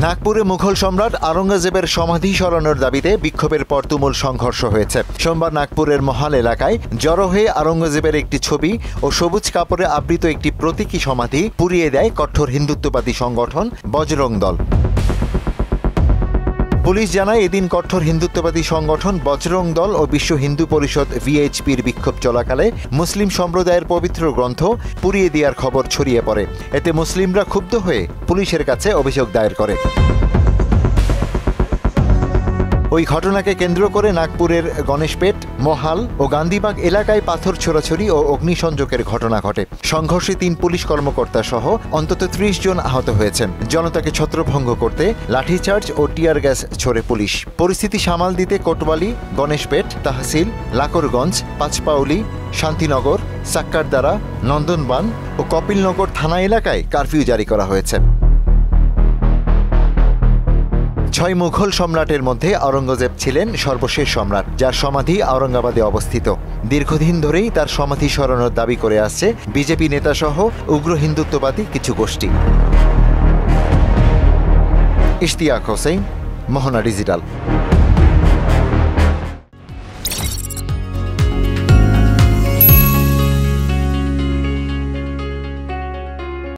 নাগপুরে মুঘল সম্রাট আওরঙ্গজেবের সমাধি সরানোর দাবিতে বিক্ষোভের পর তুমুল সংঘর্ষ হয়েছে। সোমবার নাগপুরের মহাল এলাকায় জড়ো হয়ে আওরঙ্গজেবের একটি ছবি ও সবুজ কাপড়ে আবৃত একটি প্রতীকী সমাধি পুড়িয়ে দেয় কঠোর হিন্দুত্ববাদী সংগঠন বজরং দল। পুলিশ জানায়, এদিন কঠোর হিন্দুত্ববাদী সংগঠন বজরং দল ও বিশ্ব হিন্দু পরিষদ VHPর বিক্ষোভ চলাকালে মুসলিম সম্প্রদায়ের পবিত্র গ্রন্থ পুড়িয়ে দেওয়ার খবর ছড়িয়ে পড়ে। এতে মুসলিমরা ক্ষুব্ধ হয়ে পুলিশের কাছে অভিযোগ দায়ের করে। ওই ঘটনাকে কেন্দ্র করে নাগপুরের গণেশপেট, মহাল ও গান্ধীবাগ এলাকায় পাথর ছোড়াছুড়ি ও অগ্নিসংযোগের ঘটনা ঘটে। সংঘর্ষে 3 পুলিশ কর্মকর্তা সহ অন্তত 30 জন আহত হয়েছেন। জনতাকে ছত্রভঙ্গ করতে লাঠিচার্জ ও টিয়ার গ্যাস ছোড়ে পুলিশ। পরিস্থিতি সামাল দিতে কোতওয়ালি, গণেশপেট তহসিল, লাকরগঞ্জ, পাঁচপাউলি, শান্তিনগর, সাক্কারদারা, নন্দনবান ও কপিলনগর থানা এলাকায় কারফিউ জারি করা হয়েছে। 6 মুঘল সম্রাটের মধ্যে আওরঙ্গজেব ছিলেন সর্বশেষ সম্রাট, যার সমাধি আওরঙ্গাবাদে অবস্থিত। দীর্ঘদিন ধরেই তার সমাধি সরানোর দাবি করে আসছে বিজেপি নেতাসহ উগ্র হিন্দুত্ববাদী কিছু গোষ্ঠী। ইশতিয়াক হোসেন, মোহনা ডিজিটাল।